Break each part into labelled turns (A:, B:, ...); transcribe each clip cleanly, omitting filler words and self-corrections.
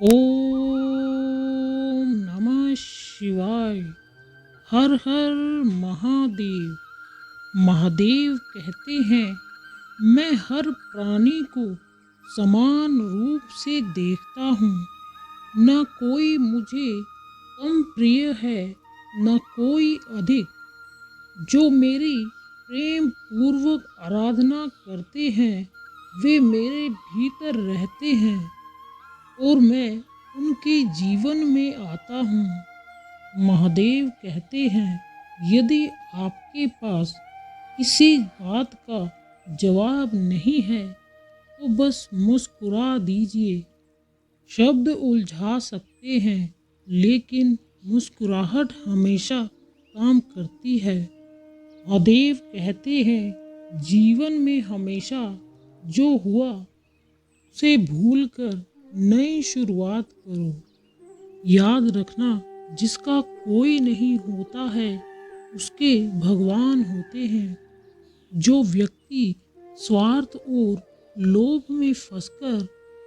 A: ओम नमः शिवाय। हर हर महादेव। महादेव कहते हैं, मैं हर प्राणी को समान रूप से देखता हूँ। न कोई मुझे कम प्रिय है, न कोई अधिक। जो मेरी प्रेम पूर्वक आराधना करते हैं, वे मेरे भीतर रहते हैं और मैं उनके जीवन में आता हूँ। महादेव कहते हैं, यदि आपके पास किसी बात का जवाब नहीं है तो बस मुस्कुरा दीजिए। शब्द उलझा सकते हैं, लेकिन मुस्कुराहट हमेशा काम करती है। महादेव कहते हैं, जीवन में हमेशा जो हुआ उसे भूलकर नई शुरुआत करो। याद रखना, जिसका कोई नहीं होता है उसके भगवान होते हैं। जो व्यक्ति स्वार्थ और लोभ में फंसकर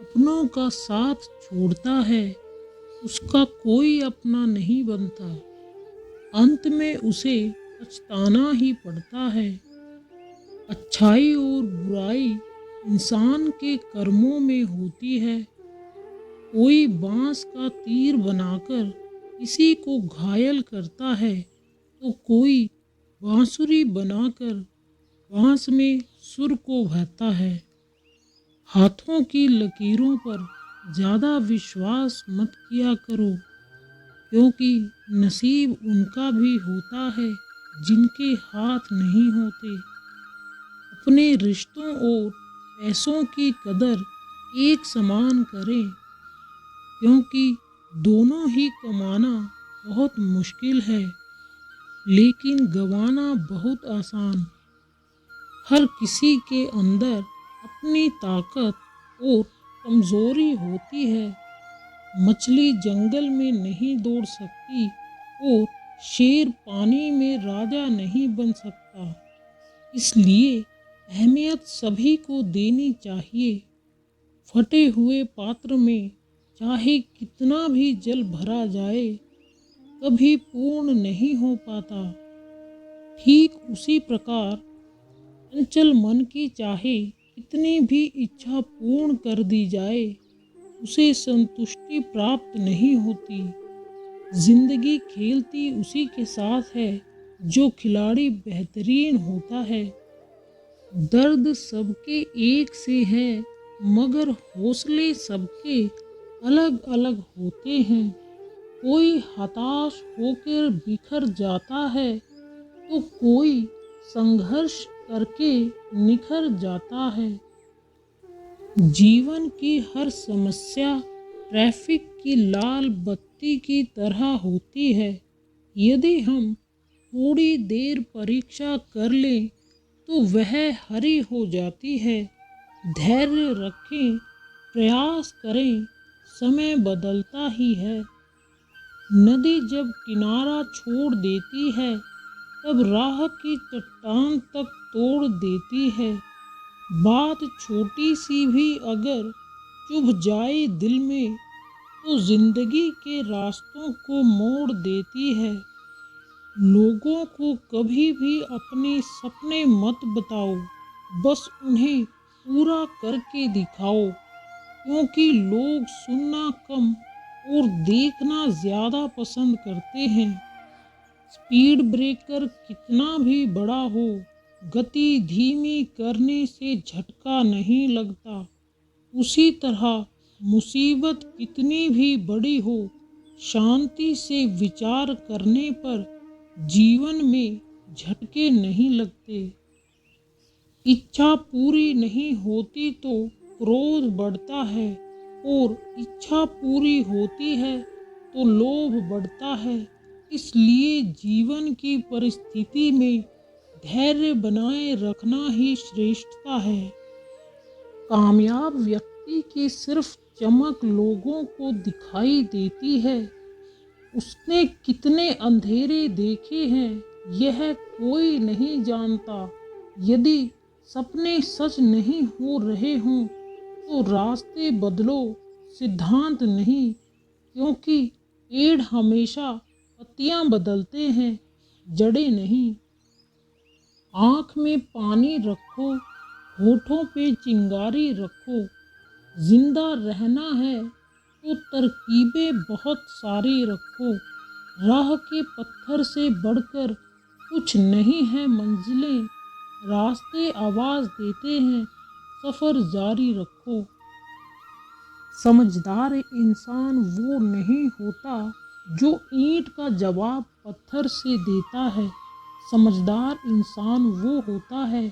A: अपनों का साथ छोड़ता है, उसका कोई अपना नहीं बनता। अंत में उसे पछताना ही पड़ता है। अच्छाई और बुराई इंसान के कर्मों में होती है। कोई बांस का तीर बनाकर किसी को घायल करता है तो कोई बांसुरी बनाकर बांस में सुर को बहता है। हाथों की लकीरों पर ज़्यादा विश्वास मत किया करो, क्योंकि नसीब उनका भी होता है जिनके हाथ नहीं होते। अपने रिश्तों और पैसों की कदर एक समान करें, क्योंकि दोनों ही कमाना बहुत मुश्किल है, लेकिन गंवाना बहुत आसान। हर किसी के अंदर अपनी ताकत और कमजोरी होती है। मछली जंगल में नहीं दौड़ सकती और शेर पानी में राजा नहीं बन सकता। इसलिए अहमियत सभी को देनी चाहिए। फटे हुए पात्र में चाहे कितना भी जल भरा जाए, कभी पूर्ण नहीं हो पाता। ठीक उसी प्रकार चंचल मन की चाहे कितनी भी इच्छा पूर्ण कर दी जाए, उसे संतुष्टि प्राप्त नहीं होती। जिंदगी खेलती उसी के साथ है जो खिलाड़ी बेहतरीन होता है। दर्द सबके एक से है, मगर हौसले सबके अलग अलग होते हैं। कोई हताश होकर बिखर जाता है तो कोई संघर्ष करके निखर जाता है। जीवन की हर समस्या ट्रैफिक की लाल बत्ती की तरह होती है। यदि हम थोड़ी देर परीक्षा कर लें तो वह हरी हो जाती है। धैर्य रखें, प्रयास करें, समय बदलता ही है। नदी जब किनारा छोड़ देती है, तब राह की चट्टान तक तोड़ देती है। बात छोटी सी भी अगर चुभ जाए दिल में, तो जिंदगी के रास्तों को मोड़ देती है। लोगों को कभी भी अपने सपने मत बताओ, बस उन्हें पूरा करके दिखाओ, क्योंकि लोग सुनना कम और देखना ज़्यादा पसंद करते हैं। स्पीड ब्रेकर कितना भी बड़ा हो, गति धीमी करने से झटका नहीं लगता। उसी तरह मुसीबत कितनी भी बड़ी हो, शांति से विचार करने पर जीवन में झटके नहीं लगते। इच्छा पूरी नहीं होती तो क्रोध बढ़ता है, और इच्छा पूरी होती है तो लोभ बढ़ता है। इसलिए जीवन की परिस्थिति में धैर्य बनाए रखना ही श्रेष्ठता है। कामयाब व्यक्ति की सिर्फ चमक लोगों को दिखाई देती है। उसने कितने अंधेरे देखे हैं, यह कोई नहीं जानता। यदि सपने सच नहीं हो रहे हों तो रास्ते बदलो, सिद्धांत नहीं, क्योंकि पेड़ हमेशा पत्तियां बदलते हैं, जड़ें नहीं। आँख में पानी रखो, होठों पे चिंगारी रखो, जिंदा रहना है तो तरकीबें बहुत सारी रखो। राह के पत्थर से बढ़कर कुछ नहीं है मंजिलें, रास्ते आवाज़ देते हैं, सफ़र जारी रखो। समझदार इंसान वो नहीं होता जो ईंट का जवाब पत्थर से देता है। समझदार इंसान वो होता है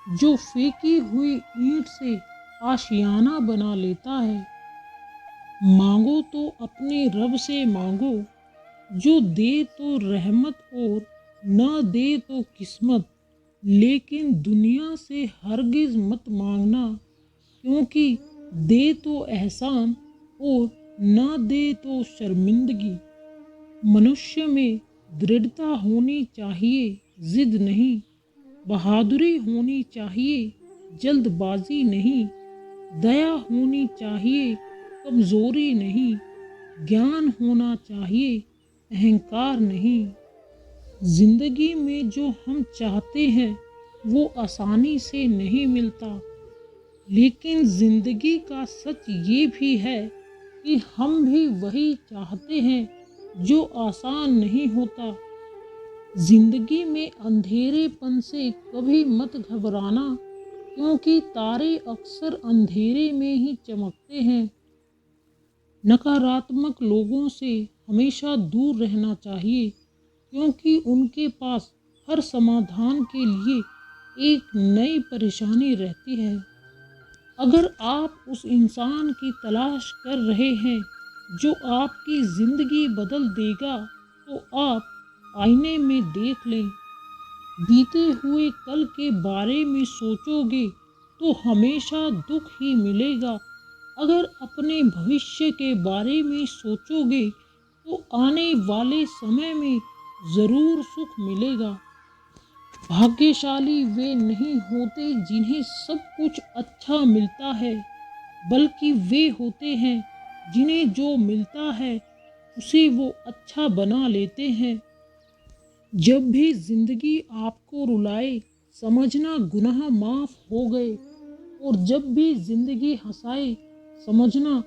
A: जो फेंकी हुई ईंट से आशियाना बना लेता है। मांगो तो अपने रब से मांगो, जो दे तो रहमत और न दे तो किस्मत। लेकिन दुनिया से हरगिज़ मत मांगना, क्योंकि दे तो एहसान और न दे तो शर्मिंदगी। मनुष्य में दृढ़ता होनी चाहिए, जिद नहीं। बहादुरी होनी चाहिए, जल्दबाजी नहीं। दया होनी चाहिए, कमज़ोरी नहीं। ज्ञान होना चाहिए, अहंकार नहीं। जिंदगी में जो हम चाहते हैं वो आसानी से नहीं मिलता, लेकिन जिंदगी का सच ये भी है कि हम भी वही चाहते हैं जो आसान नहीं होता। जिंदगी में अंधेरेपन से कभी मत घबराना, क्योंकि तारे अक्सर अंधेरे में ही चमकते हैं। नकारात्मक लोगों से हमेशा दूर रहना चाहिए, क्योंकि उनके पास हर समाधान के लिए एक नई परेशानी रहती है। अगर आप उस इंसान की तलाश कर रहे हैं जो आपकी ज़िंदगी बदल देगा, तो आप आईने में देख लें। बीते हुए कल के बारे में सोचोगे तो हमेशा दुख ही मिलेगा। अगर अपने भविष्य के बारे में सोचोगे तो आने वाले समय में ज़रूर सुख मिलेगा। भाग्यशाली वे नहीं होते जिन्हें सब कुछ अच्छा मिलता है, बल्कि वे होते हैं जिन्हें जो मिलता है उसे वो अच्छा बना लेते हैं। जब भी जिंदगी आपको रुलाए, समझना गुनाह माफ हो गए, और जब भी जिंदगी हंसाए, समझना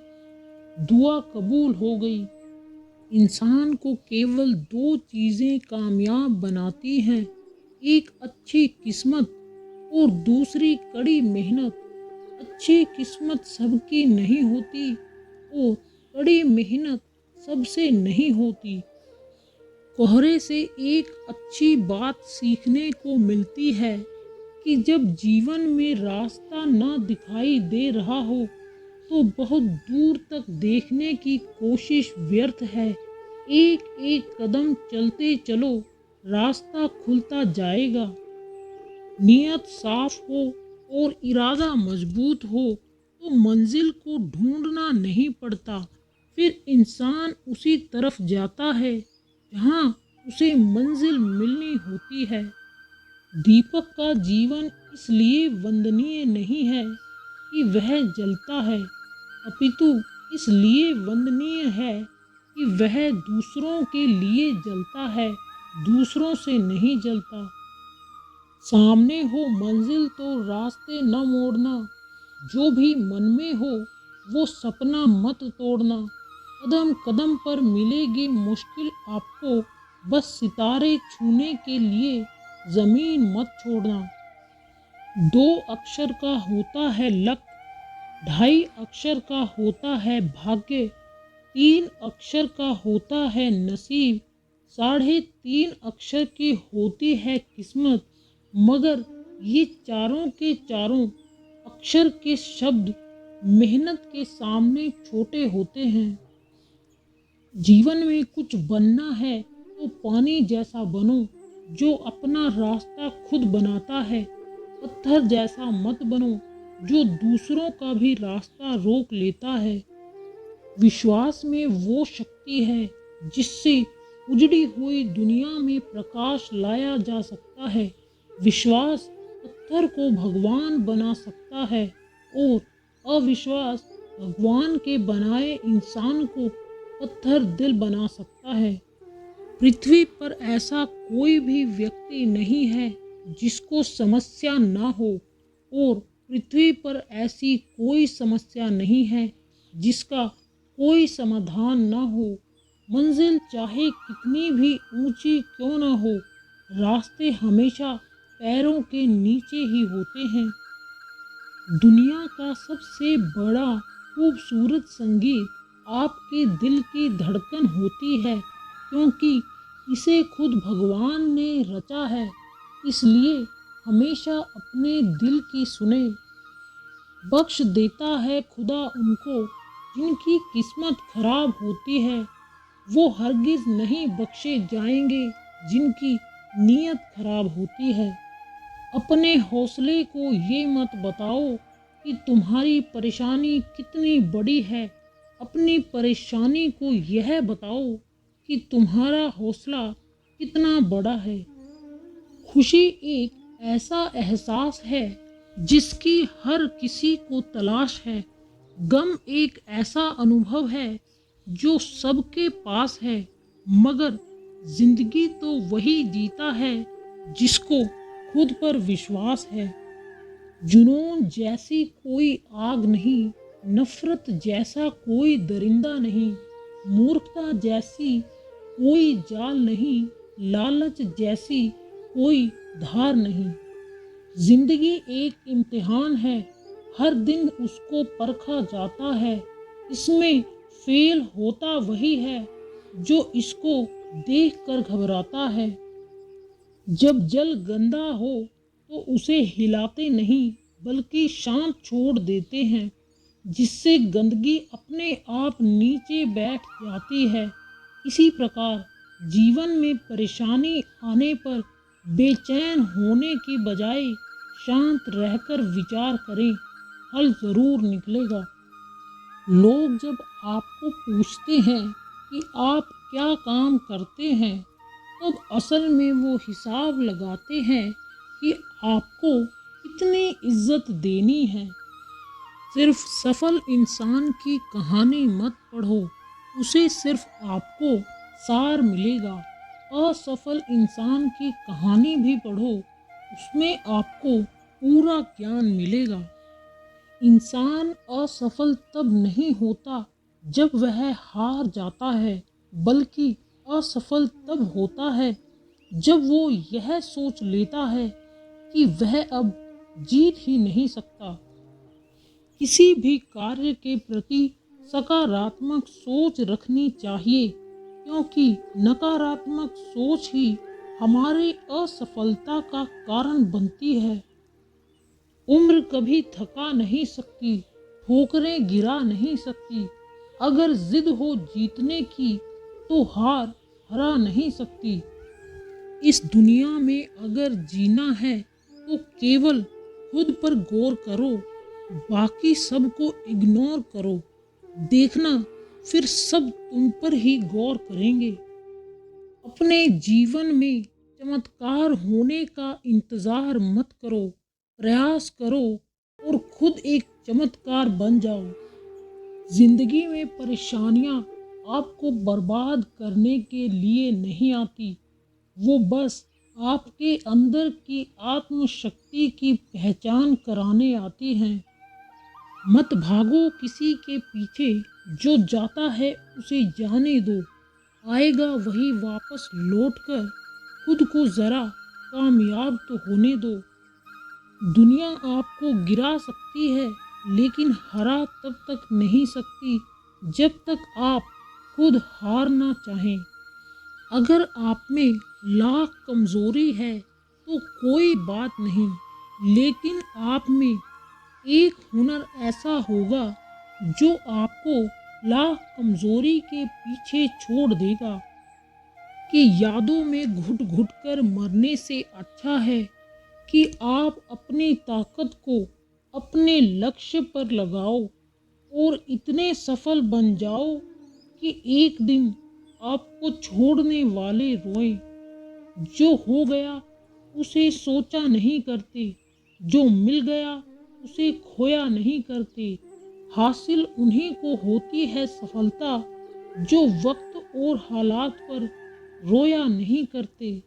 A: दुआ कबूल हो गई। इंसान को केवल दो चीज़ें कामयाब बनाती हैं, एक अच्छी किस्मत और दूसरी कड़ी मेहनत। अच्छी किस्मत सबकी नहीं होती और कड़ी मेहनत सबसे नहीं होती। कोहरे से एक अच्छी बात सीखने को मिलती है कि जब जीवन में रास्ता ना दिखाई दे रहा हो तो बहुत दूर तक देखने की कोशिश व्यर्थ है। एक एक कदम चलते चलो, रास्ता खुलता जाएगा। नियत साफ हो और इरादा मजबूत हो तो मंजिल को ढूंढना नहीं पड़ता, फिर इंसान उसी तरफ जाता है जहाँ उसे मंजिल मिलनी होती है। दीपक का जीवन इसलिए वंदनीय नहीं है कि वह जलता है, अपितु इसलिए वंदनीय है कि वह दूसरों के लिए जलता है, दूसरों से नहीं जलता। सामने हो मंजिल तो रास्ते न मोड़ना, जो भी मन में हो वो सपना मत तोड़ना। कदम कदम पर मिलेगी मुश्किल आपको, बस सितारे छूने के लिए ज़मीन मत छोड़ना। 2 अक्षर का होता है लक, 2.5 अक्षर का होता है भाग्य, 3 अक्षर का होता है नसीब, 3.5 अक्षर की होती है किस्मत। मगर ये चारों के चारों अक्षर के शब्द मेहनत के सामने छोटे होते हैं। जीवन में कुछ बनना है तो पानी जैसा बनो, जो अपना रास्ता खुद बनाता है। पत्थर जैसा मत बनो, जो दूसरों का भी रास्ता रोक लेता है। विश्वास में वो शक्ति है जिससे उजड़ी हुई दुनिया में प्रकाश लाया जा सकता है। विश्वास पत्थर को भगवान बना सकता है और अविश्वास भगवान के बनाए इंसान को पत्थर दिल बना सकता है। पृथ्वी पर ऐसा कोई भी व्यक्ति नहीं है जिसको समस्या ना हो, और पृथ्वी पर ऐसी कोई समस्या नहीं है जिसका कोई समाधान ना हो। मंजिल चाहे कितनी भी ऊंची क्यों ना हो, रास्ते हमेशा पैरों के नीचे ही होते हैं। दुनिया का सबसे बड़ा खूबसूरत संगीत आपके दिल की धड़कन होती है, क्योंकि इसे खुद भगवान ने रचा है। इसलिए हमेशा अपने दिल की सुने। बख्श देता है खुदा उनको जिनकी किस्मत खराब होती है, वो हरगिज नहीं बख्शे जाएंगे जिनकी नीयत खराब होती है। अपने हौसले को ये मत बताओ कि तुम्हारी परेशानी कितनी बड़ी है, अपनी परेशानी को यह बताओ कि तुम्हारा हौसला कितना बड़ा है। खुशी एक ऐसा एहसास है जिसकी हर किसी को तलाश है। गम एक ऐसा अनुभव है जो सबके पास है, मगर जिंदगी तो वही जीता है जिसको खुद पर विश्वास है। जुनून जैसी कोई आग नहीं, नफरत जैसा कोई दरिंदा नहीं, मूर्खता जैसी कोई जाल नहीं, लालच जैसी कोई धार नहीं। जिंदगी एक इम्तिहान है, हर दिन उसको परखा जाता है। इसमें फेल होता वही है जो इसको देखकर घबराता है। जब जल गंदा हो तो उसे हिलाते नहीं बल्कि शांत छोड़ देते हैं, जिससे गंदगी अपने आप नीचे बैठ जाती है। इसी प्रकार जीवन में परेशानी आने पर बेचैन होने की बजाय शांत रहकर विचार करें, हल ज़रूर निकलेगा। लोग जब आपको पूछते हैं कि आप क्या काम करते हैं, तब असल में वो हिसाब लगाते हैं कि आपको कितनी इज्जत देनी है। सिर्फ सफल इंसान की कहानी मत पढ़ो, उसे सिर्फ आपको सार मिलेगा। असफल इंसान की कहानी भी पढ़ो, उसमें आपको पूरा ज्ञान मिलेगा। इंसान असफल तब नहीं होता जब वह हार जाता है, बल्कि असफल तब होता है जब वो यह सोच लेता है कि वह अब जीत ही नहीं सकता। किसी भी कार्य के प्रति सकारात्मक सोच रखनी चाहिए, क्योंकि नकारात्मक सोच ही हमारे असफलता का कारण बनती है। उम्र कभी थका नहीं सकती, ठोकरें गिरा नहीं सकती। अगर जिद हो जीतने की तो हार हरा नहीं सकती। इस दुनिया में अगर जीना है तो केवल खुद पर गौर करो, बाकी सबको इग्नोर करो। देखना फिर सब तुम पर ही गौर करेंगे। अपने जीवन में चमत्कार होने का इंतज़ार मत करो, प्रयास करो और खुद एक चमत्कार बन जाओ। जिंदगी में परेशानियां आपको बर्बाद करने के लिए नहीं आती, वो बस आपके अंदर की आत्मशक्ति की पहचान कराने आती हैं। मत भागो किसी के पीछे, जो जाता है उसे जाने दो, आएगा वही वापस लौटकर। खुद को ज़रा कामयाब तो होने दो। दुनिया आपको गिरा सकती है, लेकिन हरा तब तक नहीं सकती जब तक आप खुद हार ना चाहें। अगर आप में लाख कमज़ोरी है तो कोई बात नहीं, लेकिन आप में एक हुनर ऐसा होगा जो आपको लाख कमज़ोरी के पीछे छोड़ देगा। कि यादों में घुट घुट कर मरने से अच्छा है कि आप अपनी ताकत को अपने लक्ष्य पर लगाओ और इतने सफल बन जाओ कि एक दिन आपको छोड़ने वाले रोएं। जो हो गया उसे सोचा नहीं करते, जो मिल गया उसे खोया नहीं करते। हासिल उन्हीं को होती है सफलता जो वक्त और हालात पर रोया नहीं करते,